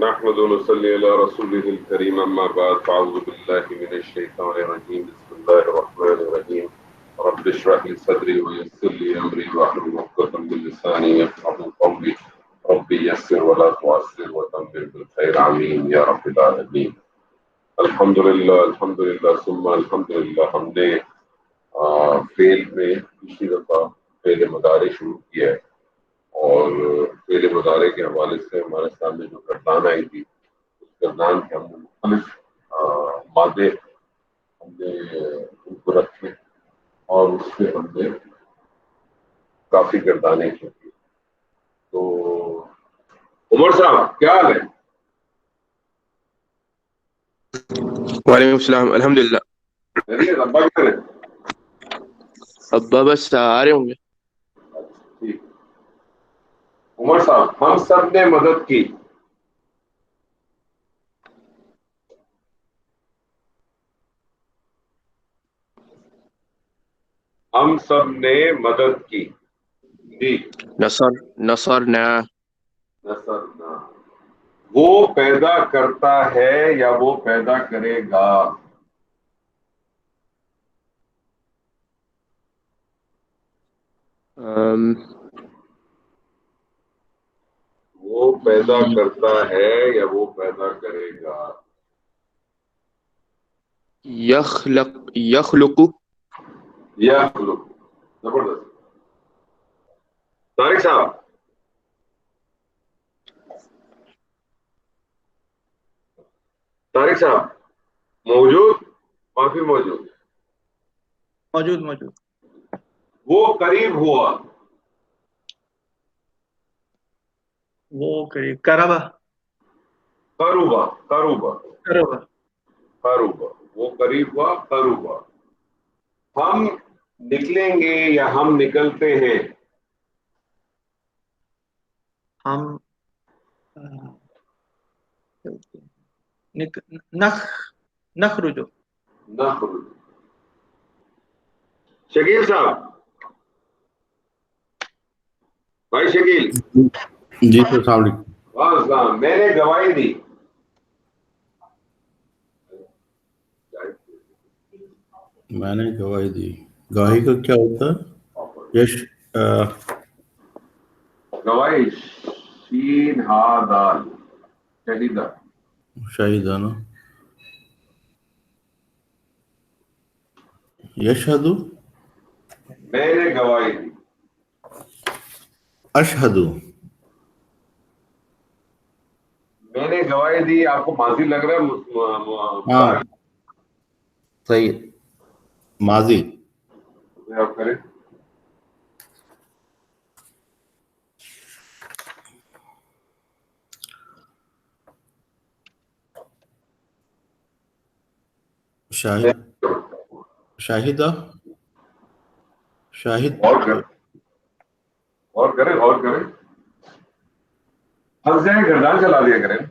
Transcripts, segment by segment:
نحمد ونصلي على رسوله الكريم أما بعد فأعوذ بالله من الشيطان الرجيم بسم الله الرحمن الرحيم رب اشرح لي صدري ويسر لي أمري واحلل عقدة من لساني يفقهوا قولي رب يسر ولا تعسر وتمم بالخير آمين يا رب العالمين. الحمدللہ ثم الحمدللہ. ہم نے فعل میں پچھلی دفعہ فعل مضارع شروع کیا ہے اور فعل مضارع کے حوالے سے ہمارے سامنے جو گردان آئی تھی اس گردان کے ہم مختلف مادے ہم نے ان کو رکھے اور اس سے ہم نے کافی گردانیں کی. تو عمر صاحب کیا حال ہے؟ وعلیکم السلام. الحمدللہ. ابا کدھر ہے؟ ابا بس آ رہے ہوں گے. ٹھیک. عمر صاحب ہم سب نے مدد کی. ہم سب نے مدد کی. جی. نصرنا. وہ پیدا کرتا ہے یا وہ پیدا کرے گا؟ وہ پیدا کرتا ہے یا وہ پیدا کرے گا؟ یخلق. زبردست. طارق صاحب موجود؟ معافی موجود. وہ قریب ہوا. وہ قریب. قربا. وہ قریب ہوا. قروبا. ہم نکلیں گے یا ہم نکلتے ہیں؟ ہم نخرج. شکیل صاحب. بھائی شکیل. جی سر السلام علیکم. وعلیکم السلام. میں نے گواہی دی. میں نے گواہی دی. گواہی کا کیا ہوتا ہے؟ یش گواہی شین ہا دال شہیدہ. شاہدہ نا. یشہدو. میں نے گواہی دی. اشہدو. میں نے گواہی دی. آپ کو ماضی لگ رہا ہے؟ ہاں صحیح. ماضی. آپ کریں. شاہدہ. شاہد. اور کریں. ہنس جائیں گردان چلا دیا کریں.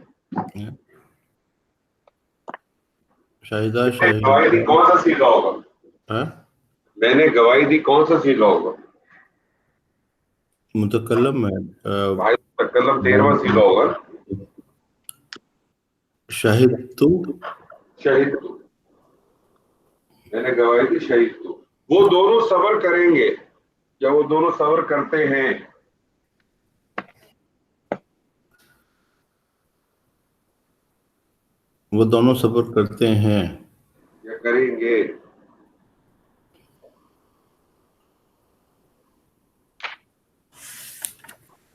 شاہدہ. گواہی دی کون سا سیکھا ہوگا؟ میں نے گواہی دی کون سا سیکھا ہوگا؟ متکلم میں بھائی متکلم 13واں سیکھا ہوگا. شاہد تو. میں نے گواہی دی شہید تو. وہ دونوں صبر کریں گے یا وہ دونوں صبر کرتے ہیں؟ وہ دونوں صبر کرتے ہیں یا کریں گے؟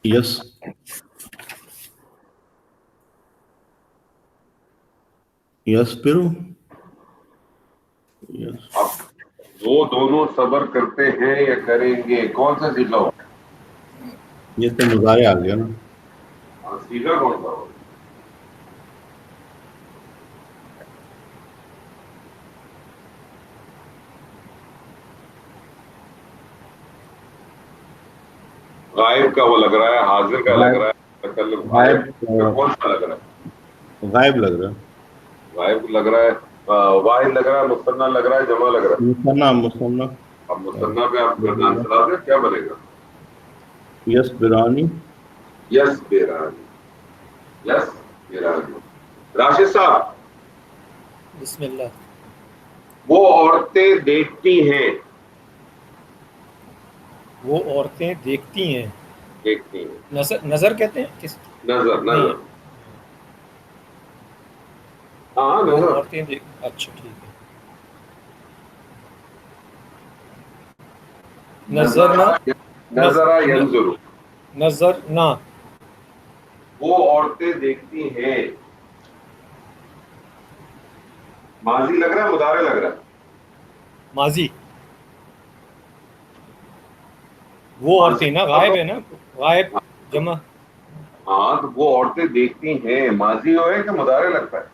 یس. یس پھر وہ دونوں صبر کرتے ہیں یا کریں گے. کون سا سیکھا ہو؟ یہ تو مضارع آ گیا نا. سیکھا کون سا ہو؟ غائب کا وہ لگ رہا ہے, حاضر کا لگ رہا ہے, غائب کون سا لگ رہا ہے؟ غائب لگ رہا ہے. غائب لگ رہا ہے, واحد لگ رہا ہے, مثنیٰ لگ رہا ہے, جمع لگ رہا ہے. مثنیٰ. اب مثنیٰ پہ آپ گردان چلا دیں, کیا بنے گا؟ یس برانی. یس بیرانی. یس یہ راشد صاحب بسم اللہ. وہ عورتیں دیکھتی ہیں. وہ عورتیں دیکھتی ہیں. دیکھتی ہیں. نظر کہتے ہیں کس؟ نظر نہیں. ہاں وہ نظر. عورتیں اچھا ٹھیک ہے. نظر ینظر. نظر نہ. وہ عورتیں دیکھتی ہیں. ماضی لگ رہا ہے مضارع لگ رہا ہے؟ ماضی. وہ عورتیں نا غائب ہے نا, غائب جمع. ہاں تو وہ عورتیں دیکھتی ہیں ماضی ہو ہے کہ مضارع لگتا ہے؟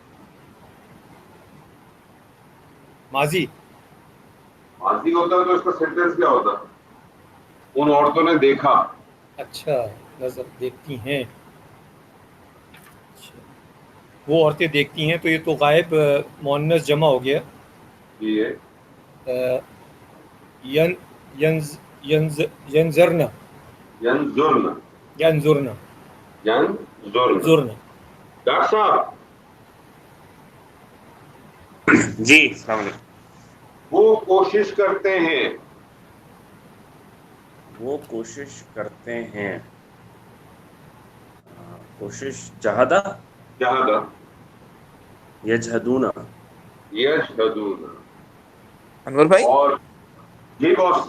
ماضی. ماضی ہوتا ہے تو اس کا سینٹینس کیا ہوتا؟ ان عورتوں نے دیکھا. اچھا نظر دیکھتی ہیں. اچھا. وہ عورتیں دیکھتی ہیں تو یہ تو غائب مؤنث جمع ہو گیا. یہ ینظرن. ینظرن. ینظرن. ینظرن. ڈاکٹر صاحب جی السلام علیکم. وہ کوشش کرتے ہیں. وہ کوشش کرتے ہیں. کوشش جہادہ. جہادہ. یجہدون. یشہدون. انور بھائی اور جی باس.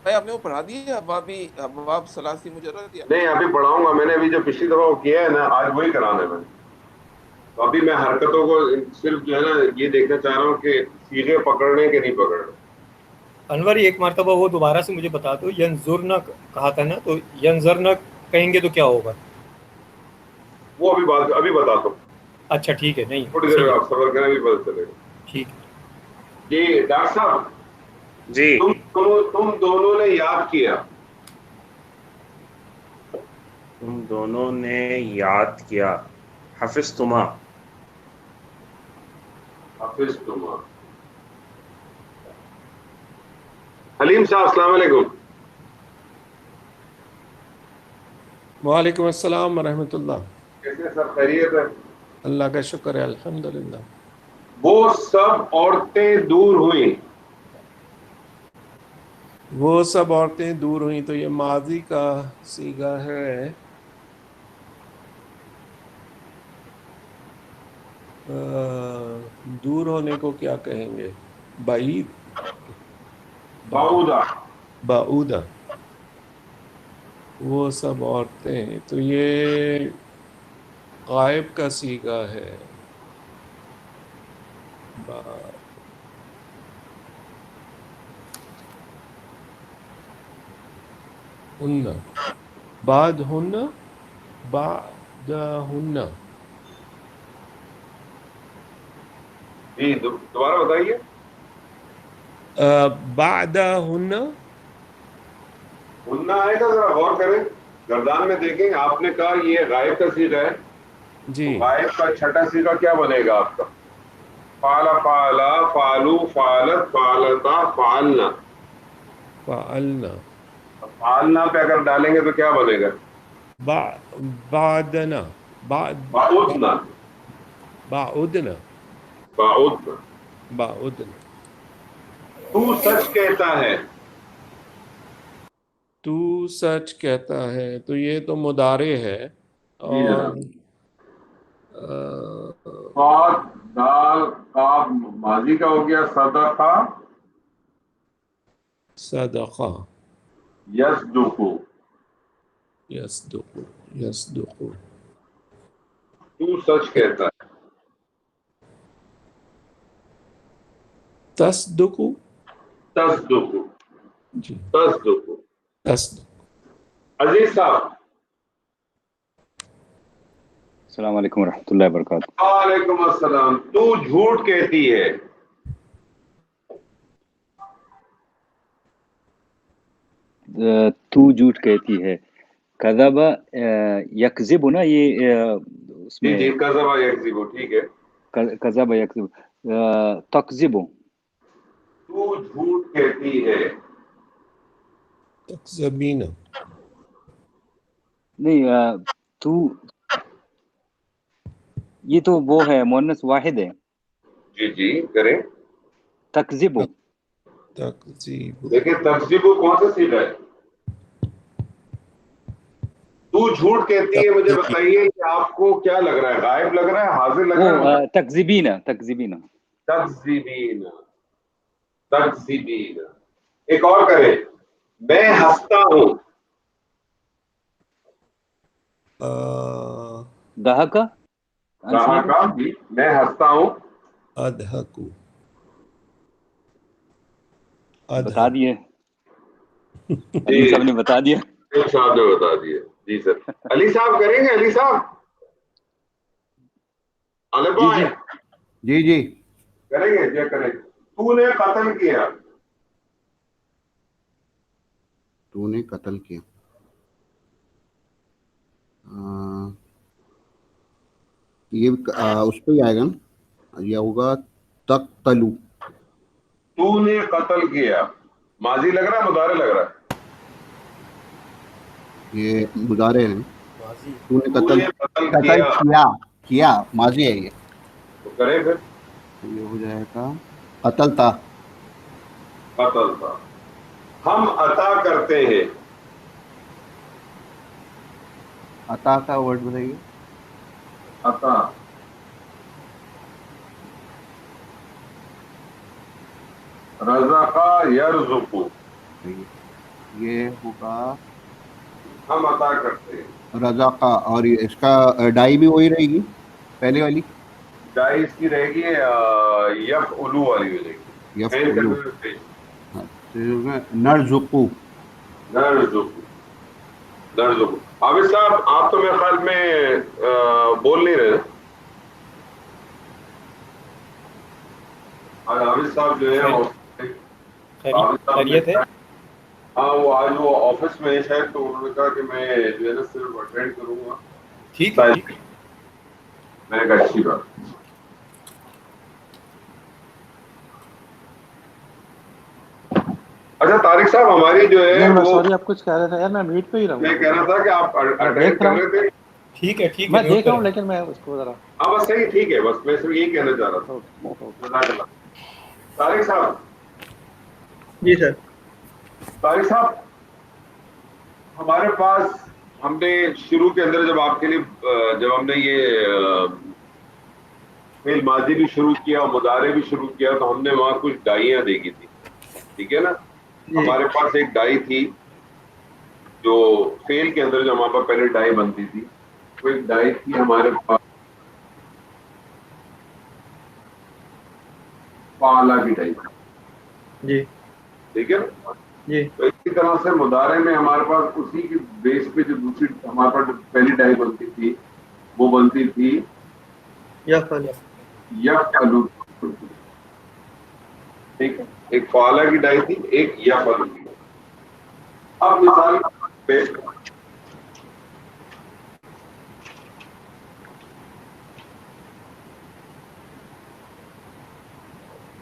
بھائی آپ نے وہ پڑھا دیا ابواب ثلاثی مجرد یا نہیں ابھی پڑھاؤں گا. میں نے ابھی جو پچھلی دفعہ وہ کیا ہے نا آج وہی کرانا ہے میں نے. تو ابھی میں حرکتوں کو صرف جو ہے نا یہ دیکھنا چاہ رہا ہوں کہ سیغے پکڑنے کہ نہیں پکڑنے. انور ایک مرتبہ وہ دوبارہ سے مجھے بتا دو. ینظرن کہا تھا نا, تو ینظرن کہیں گے تو کیا ہوگا؟ وہ ابھی بتاتا ہوں. اچھا ٹھیک ہے. نہیں تھوڑی دیر آپ صبر کریں ابھی پتہ چلے گا. ٹھیک ہے. جی ڈاکٹر صاحب جی تم دونوں نے یاد کیا. تم دونوں نے یاد کیا. حفظتما. حفظتما. حلیم صاحب السلام علیکم. وعلیکم السلام ورحمۃ اللہ. کیسے سب خیریت ہے؟ اللہ کا شکر ہے الحمدللہ. وہ سب عورتیں دور ہوئیں. وہ سب عورتیں دور ہوئیں تو یہ ماضی کا صیغہ ہے. دور ہونے کو کیا کہیں گے؟ بعید. بعودہ. بعودہ. وہ سب عورتیں تو یہ غائب کا صیغہ ہے. ہن بعد ہن جی دوبارہ بتائیے. بعد ہن. ہننا آئے گا ذرا غور کریں. گردان میں دیکھیں. آپ نے کہا یہ غائب کا صیغہ ہے. جی تو غائب کا چھٹا صیغہ کیا بنے گا آپ کا؟ فعلا فعلا فعلو فعلت فعلتا فعلنا. فعلنا. فعلنا پہ اگر ڈالیں گے تو کیا بنے گا؟ بعدنا. بعدنا. بعدنا. بعدنا. بعدنا. تو سچ کہتا ہے. تو سچ کہتا ہے تو یہ تو مضارع ہے. اور صاد دال قاف ماضی کا ہو گیا. صدقہ. صدقہ. یصدق. یصدق. یصدق. تو سچ کہتا ہے. تصدق. تصدق. جی تصدق. تصدق. عزیز صاحب السلام علیکم ورحمۃ اللہ وبرکاتہ. وعلیکم السلام. تو جھوٹ کہتی ہے. تو جھوٹ کہتی ہے. کذب یکذب نا یہ اس جی میں جی کذب یکذب. ٹھیک ہے. کذب یکذب. تکذب. تو جھوٹ کہتی ہے. نہیں تو یہ تو وہ ہے مؤنث واحد ہے. جی جی کریں. تکذب. تکذیب. دیکھیں تکذیب کون سا سیدھا ہے؟ تو جھوٹ کہتی ہے، مجھے بتائیے کہ آپ کو کیا لگ رہا ہے، غائب لگ رہا ہے، حاضر لگ رہا ہے؟ تکذبین. تکذبین. تکذیبین. تکذیبین. ایک اور کریں، میں ہنستا ہوں. دہکا. کہاں کا جی؟ میں ہنستا ہوں. ادھکو. بتا دیے جی علی صاحب نے بتا دیا. ایک صاحب نے بتا دیے. جی سر علی صاحب کریں گے. علی صاحب علی بھائی جی جی کریں گے. جی کریں. تو نے قتل کیا. تو نے قتل کیا. یہ اس پہ ہی آئے گا نا، یہ ہوگا تقتلو. تو نے قتل کیا، ماضی لگ رہا ہے مضارع لگ رہا ہے؟ یہ مضارع ہے. تو نے تو قتل نے قتل قتل کیا کیا ماضی ہے. یہ تو کریں پھر. یہ ہو جائے گا قتل تھا. قتل تھا. ہم عطا کرتے ہیں. عطا کا ورڈ بتائیے. عطا رزق یرزق. یہ ہوگا ہم عطا کرتے ہیں. رزاقہ. اور اس کا ڈائی بھی وہی رہے گی پہلے والی. ڈائی اس کی رہے گی یف الو والی ہو جائے گی. یفعلو. نرزقو. نرزق. نرزق. عابد صاحب آپ تو میرے خیال میں بول نہیں رہے. عابد صاحب جو ہے خیریت ہے. ہاں وہ آج وہ آفس میں ہے شاید، تو انہوں نے کہا کہ میں جو ہے نا صرف اٹینڈ کروں گا. ٹھیک ہے. میں نے کہا اچھی بات. اچھا طارق صاحب ہماری جو ہے وہ سوری آپ کچھ کہہ رہے تھے یار، میں میٹ پہ ہی رہا میں کہہ رہا تھا کہ آپ اٹینڈ کر رہے تھے. ٹھیک ہے ٹھیک ہے. میں دیکھ رہا ہوں لیکن میں اس کو ذرا. ہاں بس صحیح ٹھیک ہے. بس میں صرف یہی کہنا چاہ رہا تھا. جزاک اللہ. طارق صاحب. جی سر. طارق صاحب ہمارے پاس ہم نے شروع کے اندر جب آپ کے لیے جب ہم نے یہ فعل ماضی بھی شروع کیا اور مضارع بھی شروع کیا تو ہم نے وہاں کچھ ڈائیاں دیکھی تھی. ٹھیک ہے نا. ہمارے پاس ایک ڈائی تھی جو فعل کے اندر جو ہمارے پاس پہلے ڈائی بنتی تھی، وہ ایک ڈائی تھی ہمارے پاس فعلا کی ڈائی. جی ٹھیک ہے. جی تو اسی طرح سے مضارع میں ہمارے پاس اسی کے بیس پہ جو دوسری ہمارے پاس پہلی ڈائی بنتی تھی وہ بنتی تھی یفعلو. ٹھیک ہے. ایک فعلا کی ڈائی تھی، ایک یفعلو کی. اب مثال پہ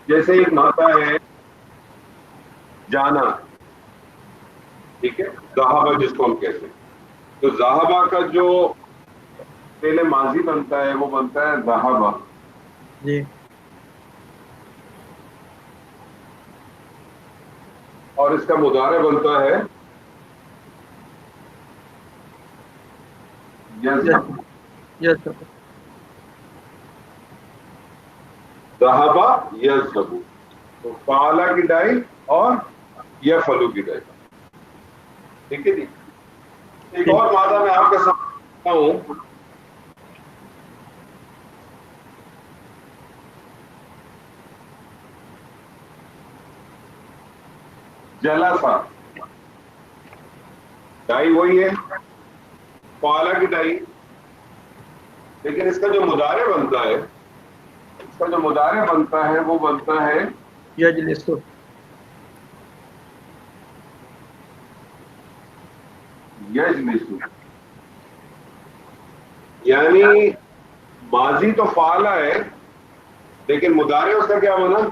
جیسے ایک ماتا ہے جانا. ٹھیک ہے. ذہبہ جس کو ہم کہتے ہیں، تو ذہبہ کا جو پہلے ماضی بنتا ہے وہ بنتا ہے ذہبہ. جی اور اس کا مضارع بنتا ہے یذهب. یس سر. ذهب یذهب. تو فعلا کی ڈائی اور یفعلو کی ڈائی. ٹھیک ہے جی. ایک اور مادہ میں آپ کے ساتھ ہوں. جلسا. ڈائی وہی ہے فعلا کی ڈائی، لیکن اس کا جو مضارع بنتا ہے وہ بنتا ہے یجلسو. یجلسو. یعنی ماضی تو فعلا ہے لیکن مضارع اس کا کیا بنا؟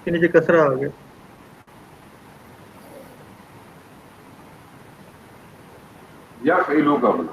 کے نیچے کسرہ آ گیا. یفعلو کا بنا.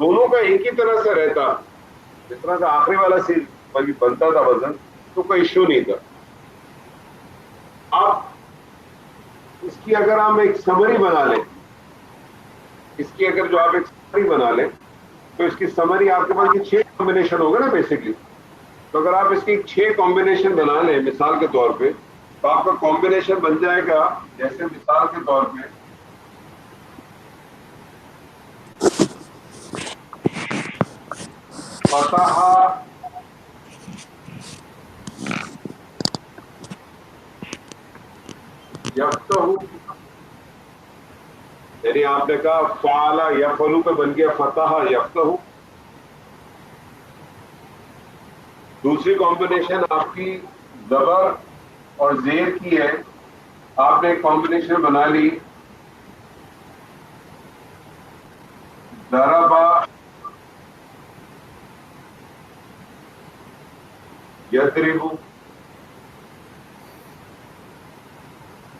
دونوں کا ایک ہی طرح سے رہتا، جس طرح سے آخری والا چیز بنتا تھا وزن، تو کوئی ایشو نہیں تھا. اب اس کی اگر ہم ایک سمری بنا لیں، اس کی اگر جو آپ ایک سمری بنا لیں تو اس کی سمری آپ کے پاس یہ 6 کمبینیشن ہوگا نا بیسکلی. تو اگر آپ اس کی 6 کمبینیشن بنا لیں مثال کے طور پہ، تو آپ کا کمبینیشن بن جائے گا جیسے مثال کے طور پہ فتح یفتح، یعنی آپ نے کہا فعل یفعل پہ بن گیا فتح یفتح. دوسری کمبینیشن آپ کی زبر اور زیر کی ہے، آپ نے ایک کمبینیشن بنا لی ضربا یضرب.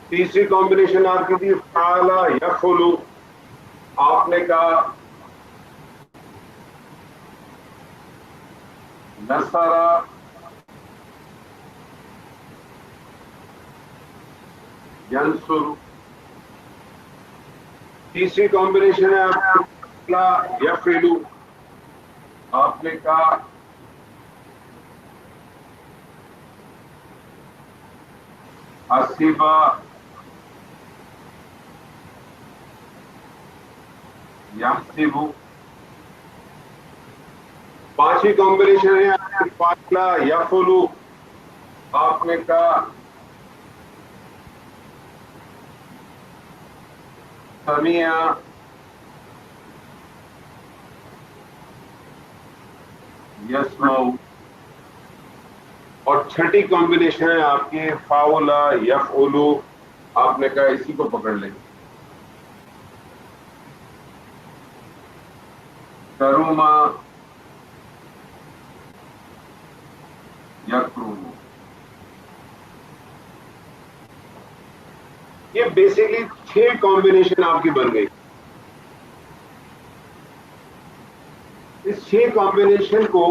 تیسری کمبینیشن آپ کی تھی فعل یفعل، آپ نے کہا نصر ینصر. تیسری کمبینیشن ہے آپ کی یفعل، آپ نے کہا حسبا یحسب. پانچویں کمبینیشن ہے آپ کی فعل یفعل، آپ نے کہا سمع یسمع. اور چھٹی کمبینیشن ہے آپ کی فعل یفعل، آپ نے کہا اسی کو پکڑ لیں کرم یکرم. یہ بیسکلی 6 کمبینیشن آپ کی بن گئی. اس 6 کمبینیشن کو،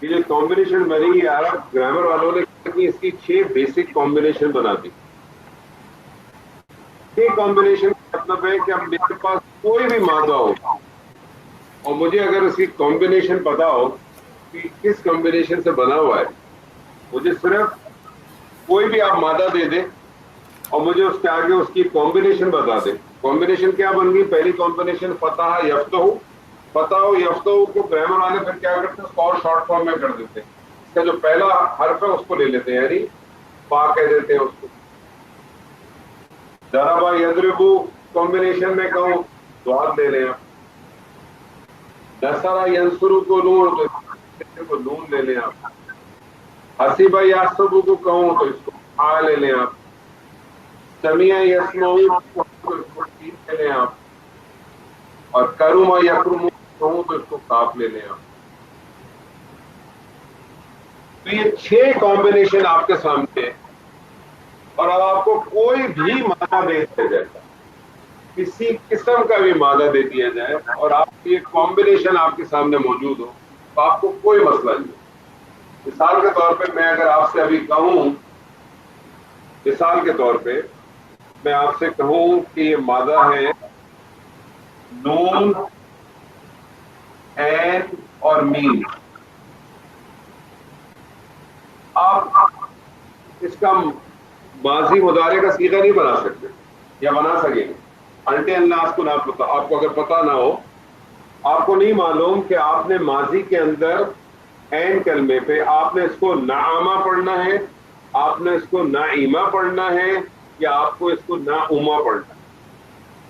یہ جو کمبینیشن بنی ہے عرب گرامر والوں نے اس کی 6 بیسک کمبینیشن بنا دی. 6 کمبینیشن کا مطلب ہے کہ اب میرے پاس کوئی بھی مادہ ہو اور مجھے اگر اس کی کمبینیشن پتا ہو کہ کس کمبینیشن سے بنا ہوا ہے، مجھے صرف کوئی بھی آپ مادہ دے دیں اور مجھے اس کے آگے اس کی کمبینیشن بتا دیں. کمبینیشن کیا بن گئی؟ پہلی کمبینیشن فتح یفتح. فتح و یفتح کو گرامر والے پھر کیا کرتے ہیں، اس کو اور شارٹ فارم میں کر دیتے ہیں. اس کا جو پہلا حرف ہے اس کو لے لیتے ہیں، یعنی فا کہہ دیتے ہیں اس کو. ضربا یضرب کمبینیشن میں کہوں تو ہاتھ لے لیں آپ. نصر ینصر کو نون تو نون لے لیں آپ. حسب یحسب کو کہوں تو اس کو آ لے لیں آپ. سمع یسمع کو لے لیں آپ. اور کرم یکرم کہوں تو اس کو کاف لے لیں آپ. تو یہ 6 کمبینیشن آپ کے سامنے ہے، اور اب آپ کو کوئی بھی مادہ دے دیا جائے، کسی قسم کا بھی مادہ دے دیا جائے اور آپ کی یہ کمبینیشن آپ کے سامنے موجود ہو تو آپ کو کوئی مسئلہ نہیں. مثال کے طور پہ میں اگر آپ سے ابھی کہوں، مثال کے طور پہ میں آپ سے کہوں کہ یہ مادہ ہے نون عین اور میم، آپ اس کا ماضی مضارع کا صیغہ نہیں بنا سکتے یا بنا سکیں گے انٹے الناس کو نہ پتا. آپ کو اگر پتا نہ ہو، آپ کو نہیں معلوم کہ آپ نے ماضی کے اندر عین کلمے پہ آپ نے اس کو نعامہ پڑھنا ہے، آپ نے اس کو نعیمہ پڑھنا ہے، یا آپ کو اس کو نعومہ پڑھنا ہے.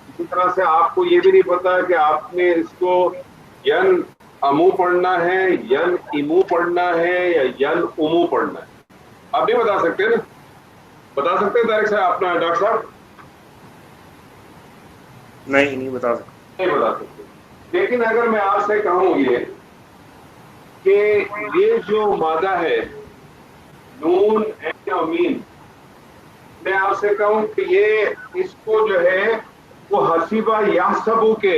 اسی طرح سے آپ کو یہ بھی نہیں پتا کہ آپ نے اس کو ین امو پڑھنا ہے، ین امو پڑھنا ہے، یا ین امو پڑھنا ہے. آپ نہیں بتا سکتے نا؟ بتا سکتے ہیں طارق صاحب اپنا ڈاکٹر صاحب؟ نہیں بتا سکتے. نہیں بتا سکتے. لیکن اگر میں آپ سے کہوں یہ کہ یہ جو مادہ ہے نون عین اور میم، میں آپ سے کہوں کہ یہ اس کو جو ہے وہ حسیبہ یحسبو کے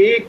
1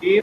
3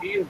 3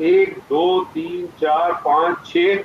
1 2 3 4 5 6,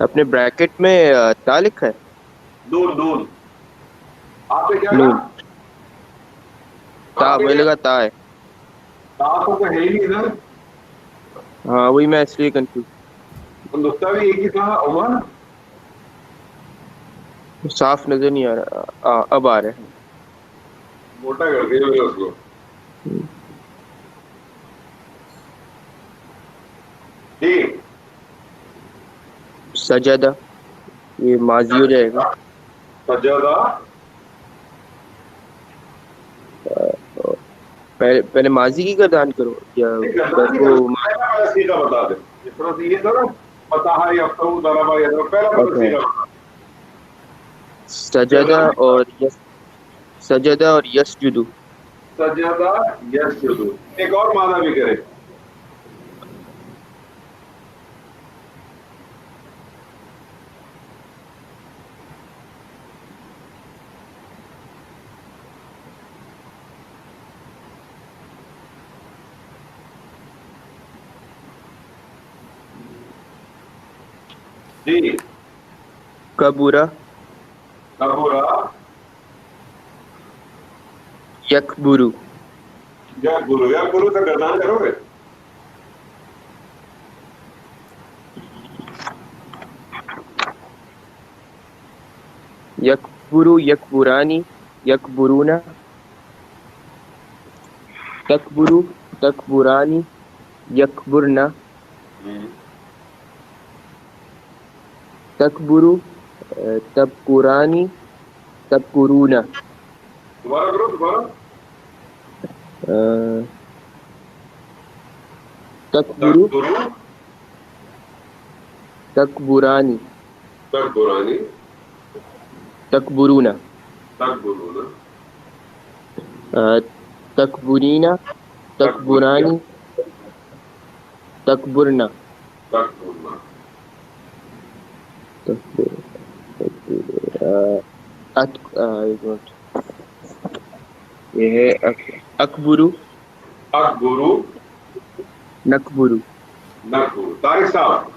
اپنے بریکٹ میں تا لکھا ہے. نون نون آپ نے کیا نون کہا؟ تا آپ نے مجھے کیا لگا تا ہے. آپ کو ہے ہی نہیں ادھر. ہاں وہی میں اس لیے کنفیوز. نقطہ بھی ایک ہی تھا عمر. صاف نظر نہیں آ رہا. اب آ رہا ہے. موٹا کر دیا میں نے اس کو. جی سجدہ یہ ماضی ہو جائے گا. سجدہ پہلے ماضی کی گردان کرو یا بس وہ. پہلا سیدھا بتا دیں. جس طرح سے یہ تھا نا فتح یفتح ضربہ یضرب پہلا پہلا سیدھا بتا سجدہ اور یسجدو. سجدہ یسجد. ایک اور معنی بھی کرے. جی کبورا کبورا یکبرو. یا گرو سے گردان کرو گے. یکبرو یکبرانی یکبرونا. تکبرو تکبرانی یکبرنا. تکبرو تبکرانی تبکرونا. دوبارہ کرو دوبارہ. تکبرو گرو تکبرانی تکبرانی تکبرونا. تکبرونا تکبرینا تکبرانی تکبرنا. تکبرنا. یہ ہے اکبرو اکبرو نکبرو. نکبرو. طارق صاحب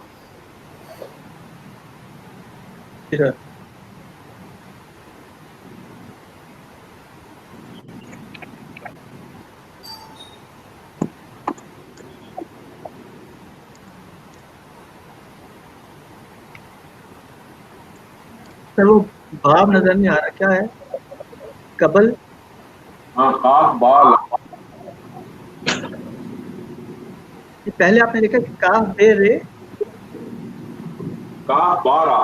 سر وہ باب نظر نہیں آ رہا کیا ہے. قبل ہاں قاف بال. پہلے آپ نے دیکھا کہ کاف بے رے. قاف بارہ.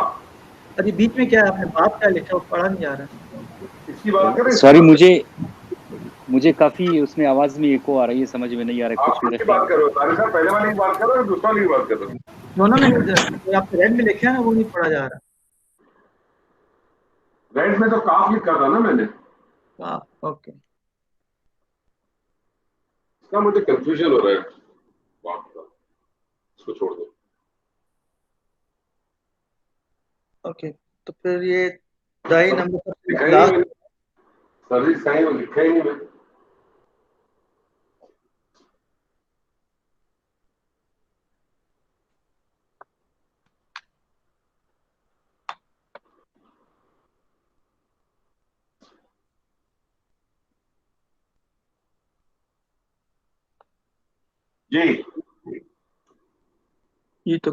ابھی بیچ میں کیا ہے آپ نے باب کیا لکھا وہ پڑھا نہیں جا رہا. اس کی بات کریں. سوری مجھے کافی اس میں آواز میں ایکو آ رہی ہے, سمجھ میں نہیں آ رہا آپ کچھ میرے کی خیال. بات کرو طارق صاحب. پہلے والی کی بات کرو یا دوسرا والی کی بات کرو. دونوں میں آپ نے ریڈ میں لکھا ہے نا وہ نہیں پڑھا جا رہا. رائٹ میں تو کاف لکھا تھا نا میں نے. اوکے اس کا مجھے کنفیوژن ہو رہا ہے بات کا. اس کو چھوڑ دو. اوکے تو پھر یہ دائی نمبر لکھا ہی نہیں میں نے. سروس کا ہی لکھا ہی نہیں میں نے. جی یہ تو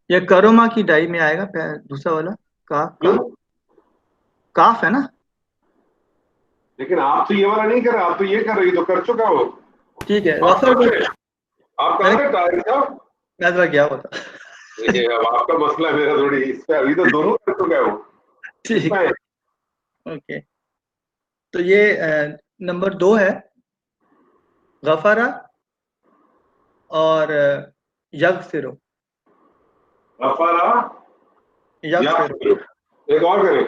یہ کروما کی ڈائی میں آئے گا دوسرا والا کاف ہے نا. لیکن آپ تو یہ والا نہیں کر رہے. آپ تو یہ کر رہی تو کر چکا وہ. ٹھیک ہے آپ کہاں گئے طارق صاحب. میں تو گیا ہوتا. دیکھیے اب آپ کا مسئلہ ہے میرا تھوڑی. اس پہ ابھی تو دونوں کر چکا ہے وہ. ٹھیک اوکے تو یہ نمبر 2 ہے غفرا اور یغفرو. غفرا یغفرو ایک اور کریں.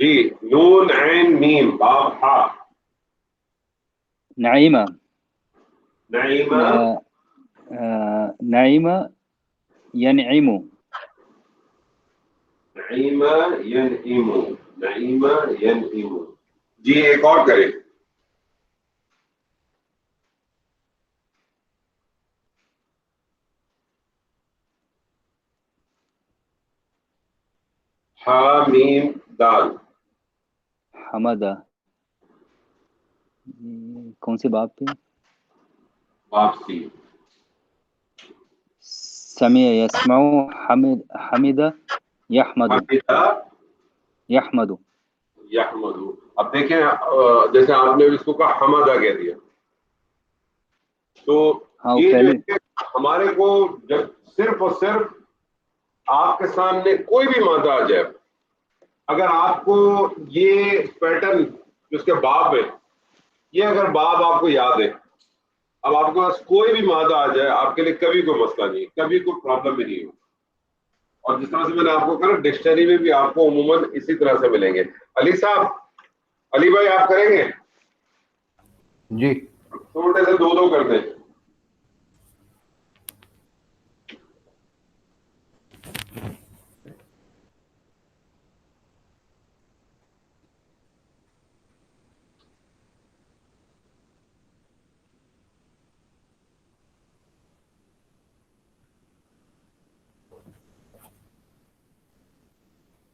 جی نون عین میم باب ہا. نعیمہ نعیمہ نعیمہ ینعم نعیمہ ینعم نعیمہ ینعم. جی ایک اور کریں. حامیم دال. حمدہ کون سے باب پہ؟ واپسی. سمع یسمع حمدہ یحمد یحمد. یحمد. اب دیکھیں جیسے آپ نے اس کو کہا حمدہ کہہ دیا تو ہاں یہ جو پہلے ہے ہمارے کو جب صرف اور صرف آپ کے سامنے کوئی بھی مادہ آ جائے, اگر آپ کو یہ پیٹرن اس کے باب ہے, یہ اگر باب آپ کو یاد ہے, اب آپ کے پاس کوئی بھی مادہ آ جائے آپ کے لیے کبھی کوئی مسئلہ نہیں, کبھی کوئی پرابلم بھی نہیں ہو. اور جس طرح سے میں نے آپ کو کہا ڈکشنری میں بھی آپ کو عموماً اسی طرح سے ملیں گے. علی صاحب, علی بھائی آپ کریں گے؟ جی تھوڑے سے دو کر دیں.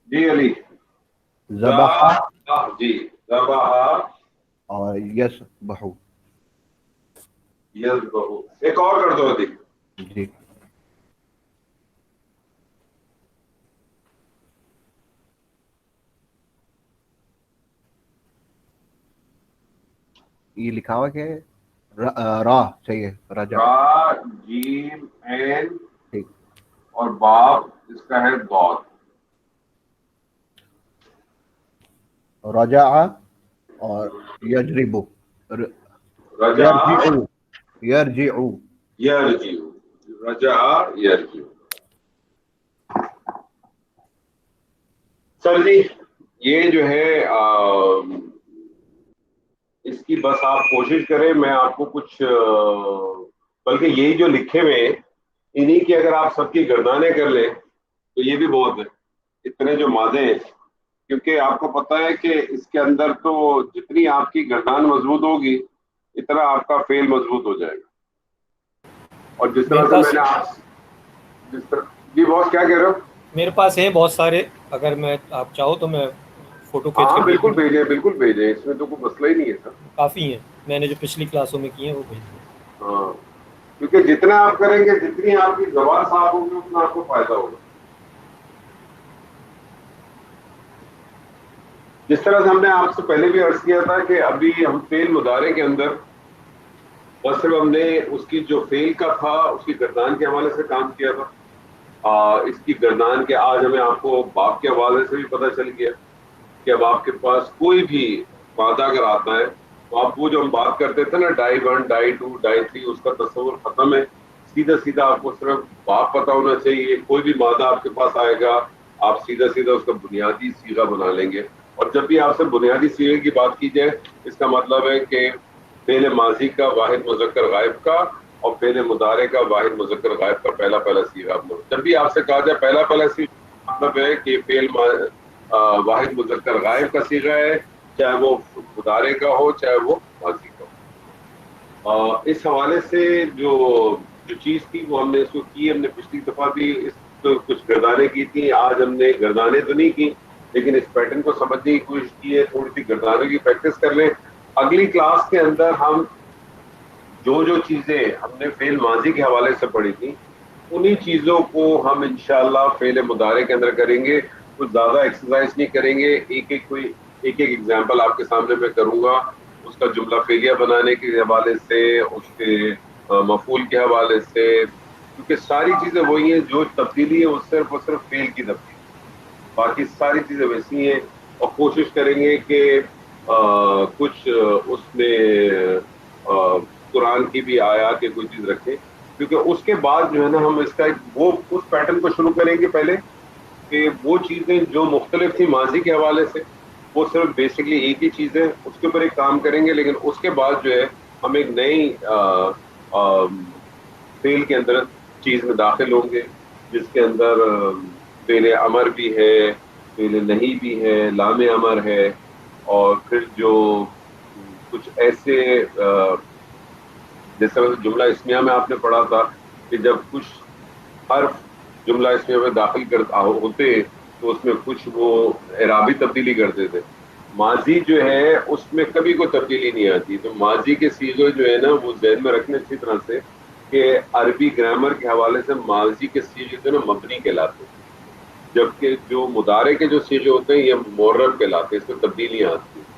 جی علی. ذبح جی ذبح اور یسبح. یذبح. ایک اور کر دو علی. جی یہ لکھا ہوا کیا ہے؟ را چاہیے رجا. را جیم عین ٹھیک. اور باب اس کا ہے ضاد. رجع اور یجرب. رجع یرجع. یرجع. رجع یرجع. سر جی یہ جو ہے اس کی بس آپ کوشش کریں, میں آپ کو کچھ بلکہ یہی جو لکھے ہوئے ہیں انہی کی اگر آپ سب کی گردانیں کر لیں تو یہ بھی بہت ہے, اتنے جو مادے ہیں, کیونکہ آپ کو پتہ ہے کہ اس کے اندر تو جتنی آپ کی گردان مضبوط ہوگی اتنا آپ کا فعل مضبوط ہو جائے گا. اور جس طرح سے میں نے جس طرح جی باس کیا کہہ رہے ہو؟ میرے پاس ہیں بہت سارے, اگر میں آپ چاہو تو میں فوٹو کھینچ ہاں کے بالکل بھیجیں, بالکل بھیجیں, اس میں تو کوئی مسئلہ ہی نہیں ہے سر. کافی ہیں, میں نے جو پچھلی کلاسوں میں کی ہیں وہ بھیج دیں. ہاں کیونکہ جتنا آپ کریں گے, جتنی آپ کی زبان صاف ہوگی, اتنا آپ کو فائدہ ہوگا. جس طرح سے ہم نے آپ سے پہلے بھی عرض کیا تھا کہ ابھی ہم فعل مضارع کے اندر بس صرف ہم نے اس کی جو فعل کا تھا اس کی گردان کے حوالے سے کام کیا تھا. اس کی گردان کے آج ہمیں آپ کو باب کے حوالے سے بھی پتہ چل گیا کہ اب آپ کے پاس کوئی بھی مادہ اگر آتا ہے تو آپ وہ جو ہم بات کرتے تھے نا ڈائی 1 ڈائی 2 ڈائی 3, اس کا تصور ختم ہے. سیدھا سیدھا آپ کو صرف باب پتہ ہونا چاہیے. کوئی بھی مادہ آپ کے پاس آئے گا آپ سیدھا سیدھا اس کا بنیادی صیغہ بنا لیں گے. اور جب بھی آپ سے بنیادی صیغے کی بات کی جائے اس کا مطلب ہے کہ فعل ماضی کا واحد مذکر غائب کا اور فعل مضارع کا واحد مذکر غائب کا پہلا صیغہ. جب بھی آپ سے کہا جائے پہلا صیغہ مطلب ہے کہ فعل واحد مذکر غائب کا صیغہ ہے, چاہے وہ مضارع کا ہو چاہے وہ ماضی کا ہو. اس حوالے سے جو چیز تھی وہ ہم نے اس کو کی, ہم نے پچھلی دفعہ بھی اس کو کچھ گردانیں کی تھی. آج ہم نے گردانیں تو نہیں کی لیکن اس پیٹرن کو سمجھنے کی کوشش کی ہے, تھوڑی سی گردانوں کی پریکٹس کر لیں. اگلی کلاس کے اندر ہم جو چیزیں ہم نے فعل ماضی کے حوالے سے پڑھی تھی انہی چیزوں کو ہم انشاءاللہ فعل مضارع کے اندر کریں گے. کچھ زیادہ ایکسرسائز نہیں کریں گے, ایک ایگزامپل آپ کے سامنے میں کروں گا, اس کا جملہ فعلیہ بنانے کے حوالے سے, اس کے مفعول کے حوالے سے, کیونکہ ساری چیزیں وہی ہیں. جو تبدیلی ہے وہ صرف اور صرف فعل کی تبدیلی, باقی ساری چیزیں ویسی ہیں. اور کوشش کریں گے کہ کچھ اس میں قرآن کی بھی آیات کی کوئی چیز رکھیں, کیونکہ اس کے بعد جو ہے نا ہم اس کا وہ اس پیٹرن کو شروع کریں گے پہلے کہ وہ چیزیں جو مختلف تھی ماضی کے حوالے سے وہ صرف بیسکلی ایک ہی چیز ہے, اس کے اوپر ایک کام کریں گے, لیکن اس کے بعد جو ہے ہم ایک نئی فعل کے اندر چیز میں داخل ہوں گے, جس کے اندر فعل امر بھی ہے, فعل نہیں بھی ہے, لام امر ہے, اور پھر جو کچھ ایسے جیسے جملہ اسمیہ میں آپ نے پڑھا تھا کہ جب کچھ حرف جملہ اسمیہ میں داخل ہوتے تو اس میں کچھ وہ اعرابی تبدیلی کرتے تھے. ماضی جو ہے اس میں کبھی کوئی تبدیلی نہیں آتی, تو ماضی کے صیغے جو ہے نا وہ ذہن میں رکھنے اچھی طرح سے کہ عربی گرامر کے حوالے سے ماضی کے صیغے جو ہے نا مبنی کہلاتے ہیں, جبکہ جو مضارع کے جو صیغے ہوتے ہیں یہ معرب کہلاتے ہیں, اس میں تبدیلیاں آتی ہیں.